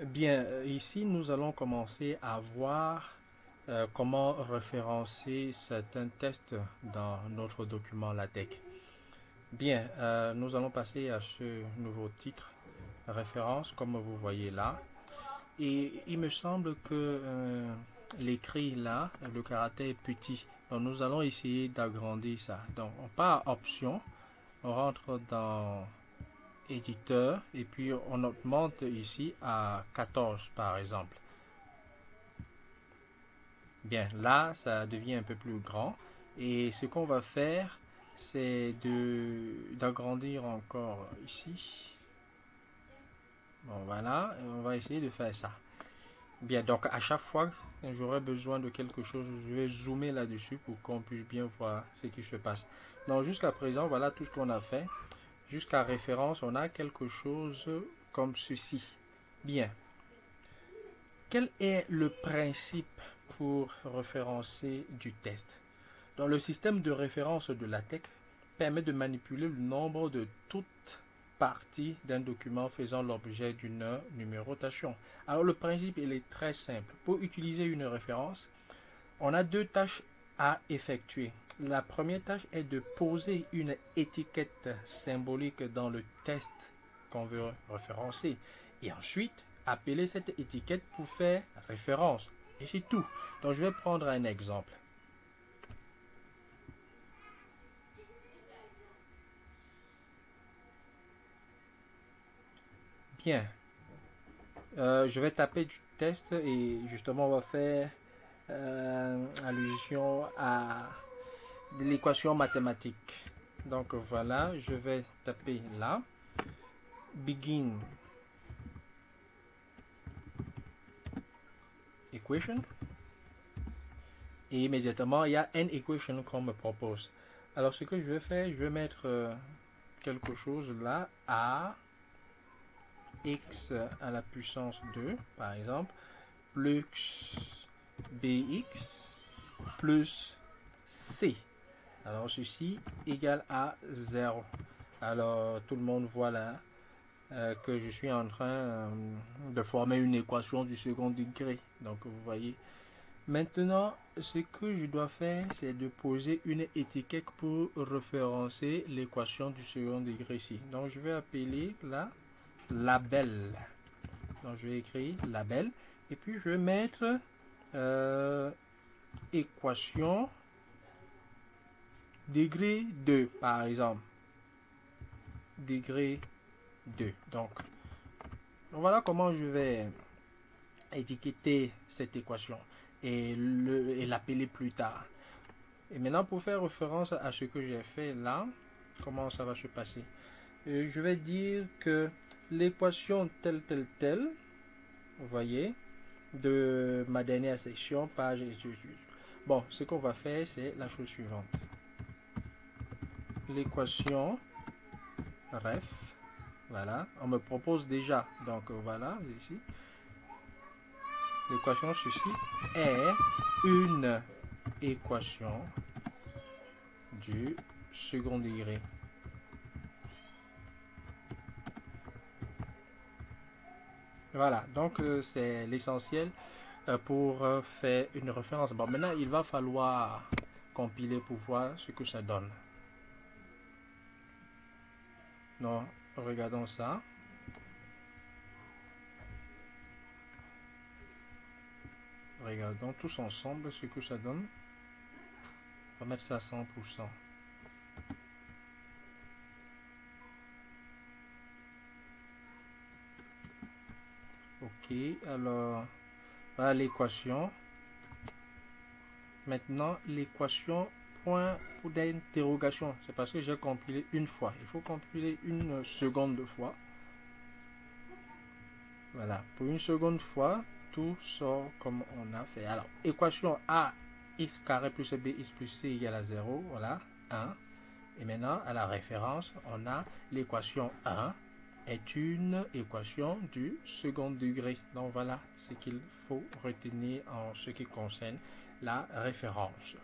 Bien, ici, nous allons commencer à voir comment référencer certains tests dans notre document LaTeX. Bien, nous allons passer à ce nouveau titre, référence, comme vous voyez là. Et il me semble que l'écrit là, le caractère est petit. Donc, nous allons essayer d'agrandir ça. Donc, on part à option, on rentre dans éditeur et puis on augmente ici à 14 par exemple. Bien, là, ça devient un peu plus grand. Et ce qu'on va faire, c'est d'agrandir encore ici. Bon, voilà, on va essayer de faire ça. Bien, donc à chaque fois que j'aurai besoin de quelque chose, je vais zoomer là-dessus pour qu'on puisse bien voir ce qui se passe. Donc jusqu'à présent, voilà tout ce qu'on a fait. Jusqu'à référence, on a quelque chose comme ceci. Bien, quel est le principe pour référencer du test? Dans le système de référence de LaTeX permet de manipuler le nombre de toutes parties d'un document faisant l'objet d'une numérotation. Alors le principe il est très simple. Pour utiliser une référence, on a deux tâches à effectuer. La première tâche est de poser une étiquette symbolique dans le test qu'on veut référencer. Et ensuite, appeler cette étiquette pour faire référence. Et c'est tout. Donc je vais prendre un exemple. Bien, je vais taper du test et justement on va faire allusion à de l'équation mathématique. Donc voilà, je vais taper là, begin equation et immédiatement il y a n equation qu'on me propose. Alors ce que je vais faire, je vais mettre quelque chose là, a x à la puissance 2 par exemple, plus bx plus c. Alors ceci égale à 0. Alors tout le monde voit là que je suis en train de former une équation du second degré. Donc vous voyez. Maintenant, ce que je dois faire, c'est de poser une étiquette pour référencer l'équation du second degré ici. Donc je vais appeler là label. Donc je vais écrire label et puis je vais mettre euh, équation degré 2 par exemple. Degré 2. Donc voilà comment je vais étiqueter cette équation et l'appeler plus tard. Et maintenant, pour faire référence à ce que j'ai fait là, comment ça va se passer? Je vais dire que l'équation telle, vous voyez, de ma dernière section, page études. Bon, ce qu'on va faire, c'est la chose suivante. L'équation ref, voilà, on me propose déjà, donc voilà, ici, l'équation ceci est une équation du second degré. Voilà, donc c'est l'essentiel pour faire une référence. Bon, maintenant, il va falloir compiler pour voir ce que ça donne. Donc, regardons ça. Regardons tous ensemble ce que ça donne. On va mettre ça à 100%. Ok, alors, voilà l'équation. Maintenant, l'équation point d'interrogation. C'est parce que j'ai compilé une fois. Il faut compiler une seconde fois. Voilà, pour une seconde fois, tout sort comme on a fait. Alors, équation A x carré plus bx plus c égale à 0. Voilà, 1. Et maintenant, à la référence, on a l'équation 1 est une équation du second degré. Donc voilà ce qu'il faut retenir en ce qui concerne la référence.